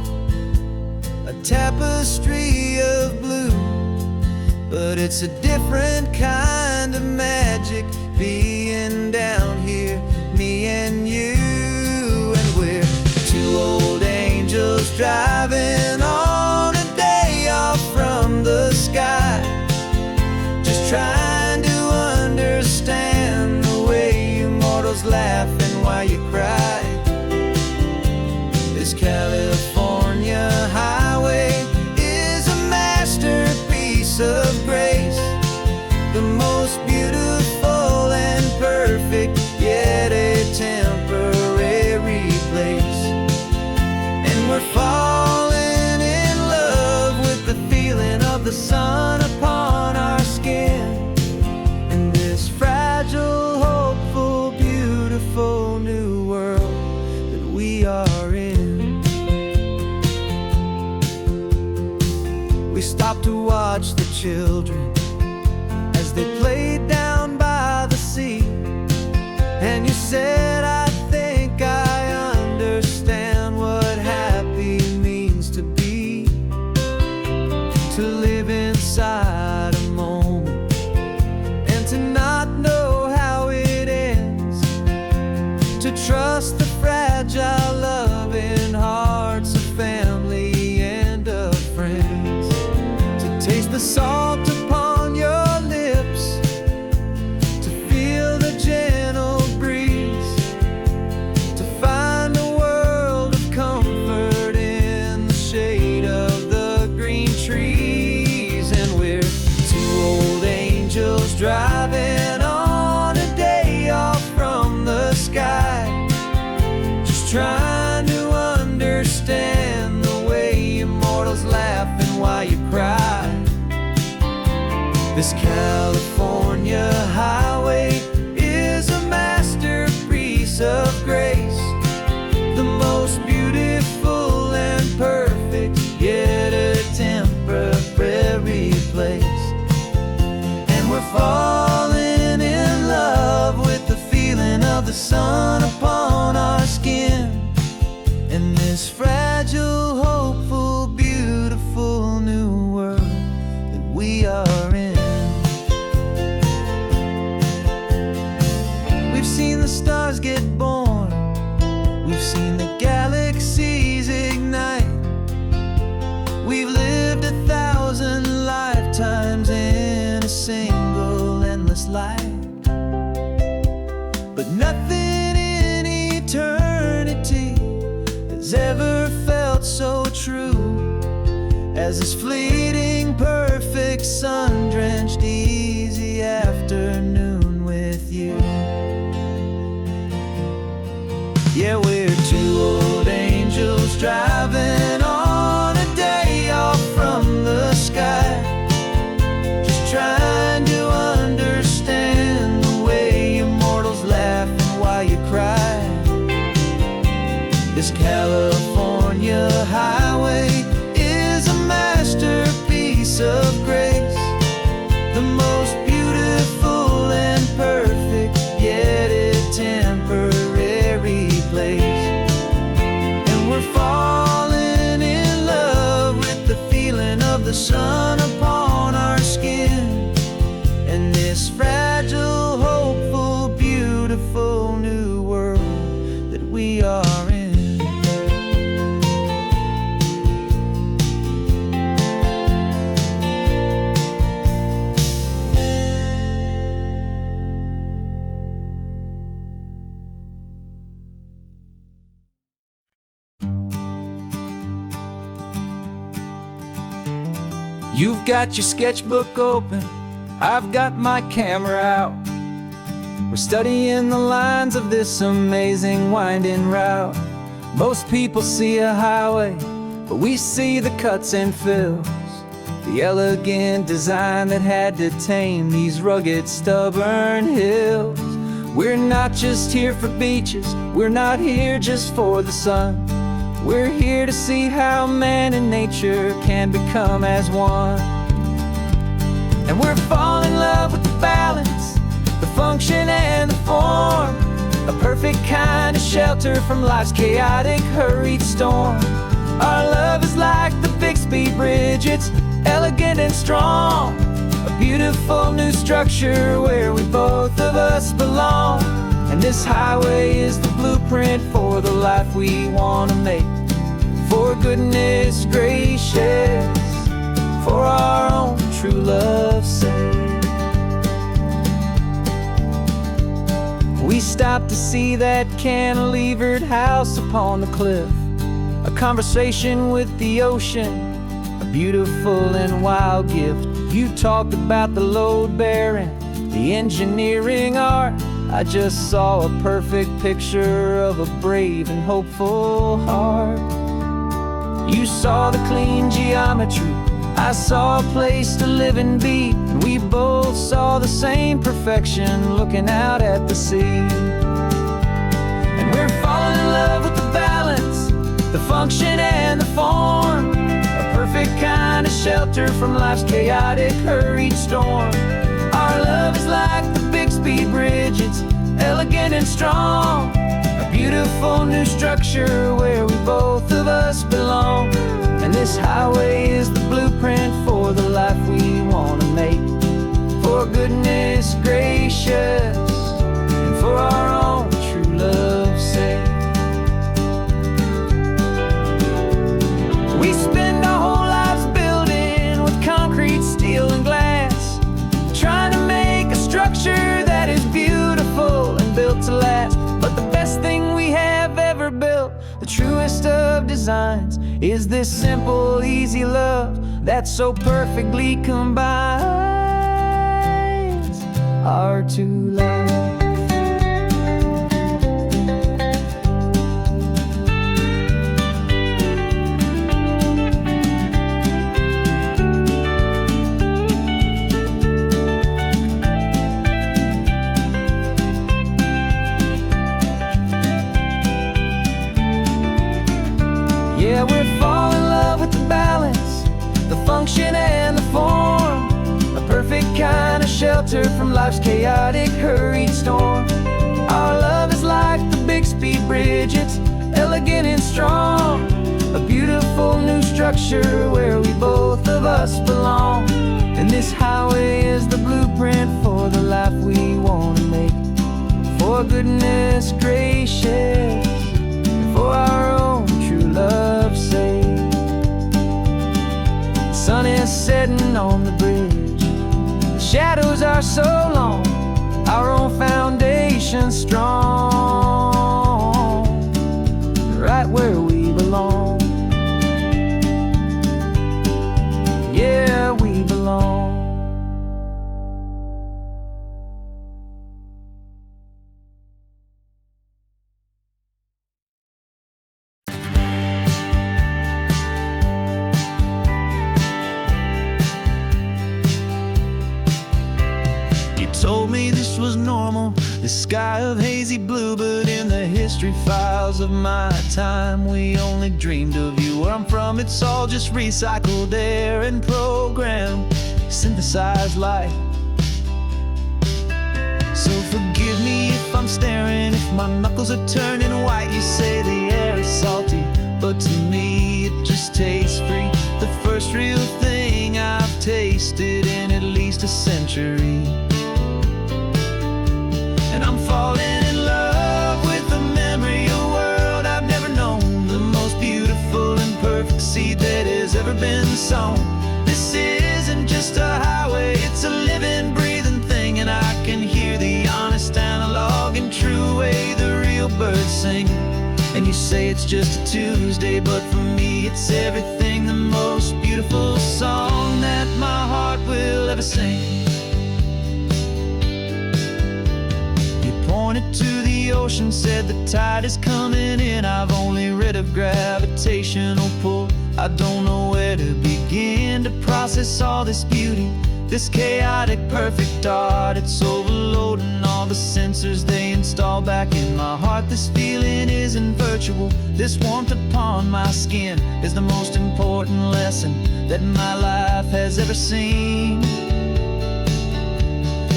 C: a tapestry of blue, but it's a different kind of magic being down here, me and you. And we're two old angels driving on a day off from the sky, just trying to understand the way you mortals laugh and why you cry. This California highway is a masterpiece of grace, the most beautiful and perfect, yet a temporary place. And we're falling in love with the feeling of the sun upon our skin, in this fragile, hopeful, beautiful new world that we are in. We stopped to watch the children
B: they played down by the sea. And you said, I think I understand what happy means to be. To live inside a moment and to not know how it ends. To trust the fragile loving hearts of family and of friends. To taste the salt upon your lips, to feel the gentle breeze, to find a world of comfort in the shade of the green trees. And we're two old angels driving on a day off from the sky, just trying to understand the way immortals laugh and why you cry. This California highway is a masterpiece of grace, the most beautiful and perfect, yet a temporary place. And we're falling in love with the feeling of the sun upon our skin, in this fragile, hopeful, beautiful new world that we are in. We've seen the stars get born, we've seen the galaxies ignite. We've lived 1,000 lifetimes in a single endless life. But nothing in eternity has ever felt so true as this fleeting, perfect, sun-drenched, easy afternoon with you. Yeah, we're two old angels driving on a day off from the sky, just trying to understand the way immortals laugh and why you cry. This California highway is a masterpiece of grace, the most beautiful and perfect, yet a temporary place. And we're falling in love with the feeling of the sun upon our skin, and this fragile, hopeful, beautiful new world that we are in.
C: You've got your sketchbook open, I've got my camera out. We're studying the lines of this amazing winding route. Most people see a highway, but we see the cuts and fills, the elegant design that had to tame these rugged, stubborn hills. We're not just here for beaches, we're not here just for the sun. We're here to see how man and nature can become as one. And we're falling in love with the balance, the function and the form, a perfect kind of shelter from life's chaotic, hurried storm. Our love is like the Bixby Bridge, it's elegant and strong, a beautiful new structure where we both of us belong. And this highway is the blueprint for the life we want to make. For goodness gracious, for our own true love's sake. We stopped to see that cantilevered house upon the cliff, a conversation with the ocean, a beautiful and wild gift. You talked about the load bearing, the engineering art. I just saw a perfect picture of a brave and hopeful heart. You saw the clean geometry, I saw a place to live and be, and we both saw the same perfection looking out at the sea. And we're falling in love with the balance, the function and the form, a perfect kind of shelter from life's chaotic, hurried storm. Our love
A: love is like the Bixby Bridge, it's elegant and strong. A beautiful new structure where we both of us belong. And this highway is the blueprint for the life we want to make. For goodness gracious, and for our own true love's sake. We spend our whole lives building with concrete, steel, and glass, trying to make a structure that is beautiful and built to last. But the best thing we have ever built, the truest of designs, is this simple, easy love that so perfectly combines our two lives. Yeah, we're falling in love with the balance, the function and the form. A perfect kind of shelter from life's chaotic, hurried storm. Our love is like the Bixby Bridge, it's elegant and strong. A beautiful new structure where we both of us belong. And this highway is the blueprint for the life we want to make. For goodness gracious, for our own true love's sake. The sun is setting on the bridge, the shadows are so long, our own foundation strong, right where we belong. Yeah, we belong.
C: Told me this was normal, this sky of hazy blue, but in the history files of my time, we only dreamed of you. Where I'm from, it's all just recycled air and programmed, synthesized light. So forgive me if I'm staring, if my knuckles are turning white. You say the air is salty, but to me it just tastes free. The first real thing I've tasted in at least a century. And I'm falling in love with the memory of a world I've never known, the most beautiful and perfect seed that has ever been sown. This isn't just a highway, it's a living, breathing thing. And I can hear the honest, analog, and true way the real birds sing. And you say it's just a Tuesday, but for me it's everything, the most beautiful song that my heart will ever sing. Pointed to the ocean, said the tide is coming in. I've only read of gravitational pull, I don't know where to begin to process all this beauty, this chaotic perfect art. It's overloading all the sensors they install back in my heart. This feeling isn't virtual, this warmth upon my skin is the most important lesson that my life has ever seen.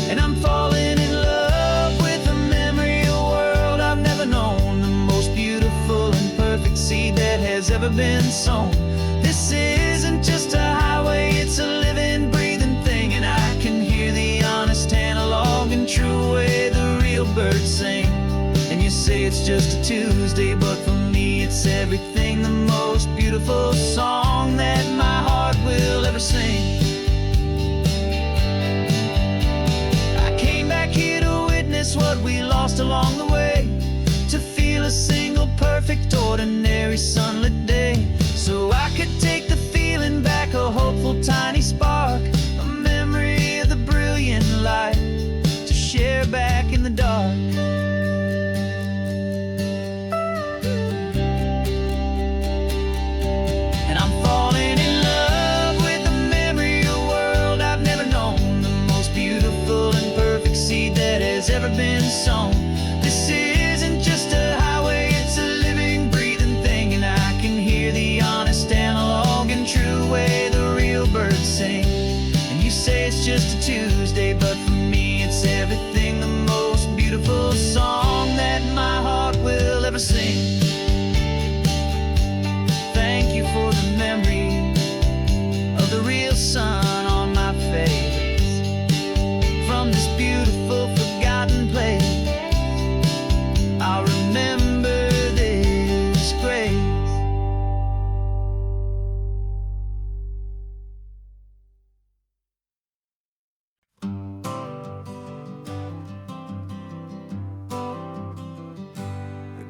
C: And I'm falling in love with a memory of a world I've never known, the most beautiful and perfect seed that has ever been sown. This isn't just a highway, it's a living, breathing thing. And I can hear the honest, analog, and true way the real birds sing. And you say it's just a Tuesday, but for me it's everything, the most beautiful song that my heart will ever sing. Here to witness what we lost along the way, to feel a single perfect ordinary sunlit day, so I could take the feeling back, a hopeful tiny spark, a memory of the brilliant light to share back in the dark. And I'm falling in love with the memory of a world I've never known, the most beautiful and perfect seed that has ever been sown. This isn't just a highway, it's a living, breathing thing. And I can hear the honest, analog, and true way the real birds sing. And you say it's just a Tuesday, but for me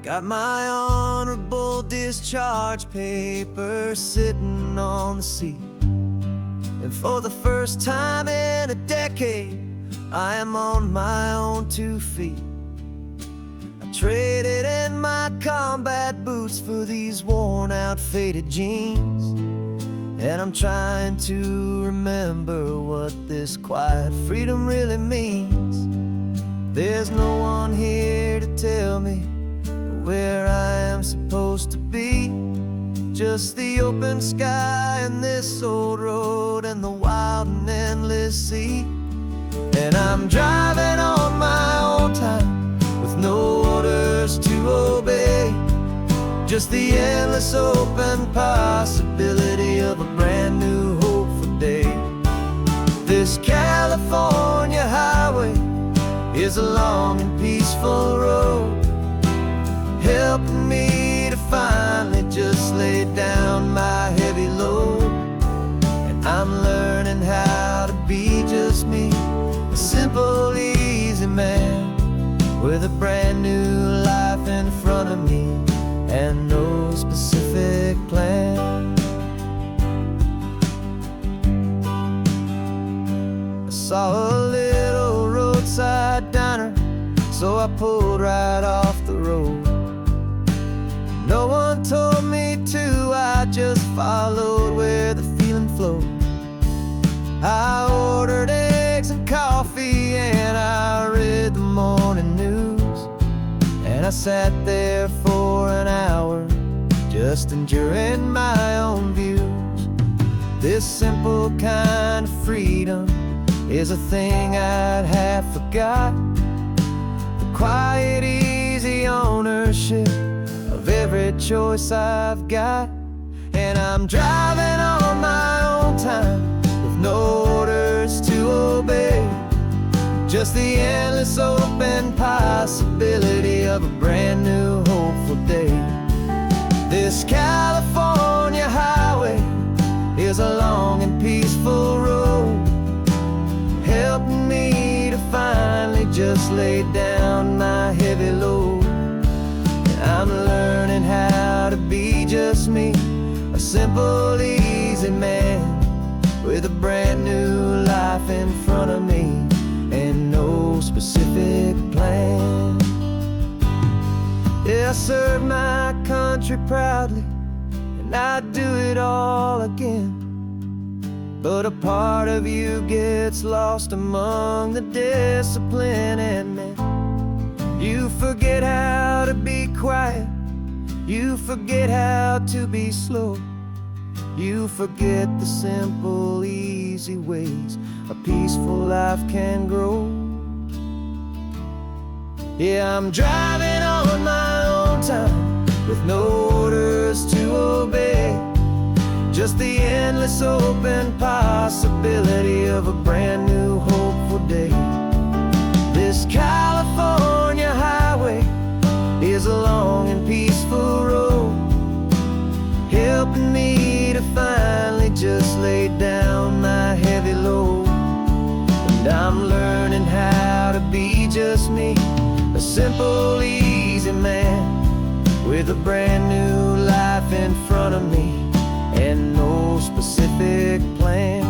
B: Got my honorable discharge paper sitting on the seat, and for the first time in a decade, I am on my own 2 feet. I traded in my combat boots for these worn out faded jeans, and I'm trying to remember what this quiet freedom really means. There's no one here to tell me where I am supposed to be, just the open sky and this old road and the wild and endless sea. And I'm driving on my own time with no orders to obey, just the endless open possibility of a brand new hopeful day. This California highway is a long and peaceful road, helping me to finally just lay down my heavy load. And I'm learning how to be just me, a simple, easy man with a brand new life in front of me and no specific plan. I saw a little roadside diner, so I pulled right off the road. No one told me to, I just followed where the feeling flowed. I ordered eggs and coffee and I read the morning news, and I sat there for an hour just enduring my own views. This simple kind of freedom is a thing I'd have forgot, the quiet, easy ownership of every choice I've got. And I'm driving on my own time with no orders to obey, just the endless open possibility of a brand new hopeful day. This California highway is a long and peaceful road, helping me to finally just lay down my heavy load. I'm learning how to be just me, a simple, easy man with a brand new life in front of me and no specific plan. Yeah, I serve my country proudly and I'd do it all again, but a part of you gets lost among the discipline and men. You forget how to be quiet, you forget how to be slow, you forget the simple, easy ways a peaceful life can grow. Yeah, I'm driving on my own time with no orders to obey, just the endless open possibility of a brand new hopeful day. This California highway is a long and peaceful road, helping me to finally just lay down my heavy load. And I'm learning how to be just me, a simple, easy man with a brand new life in front of me and no specific plan.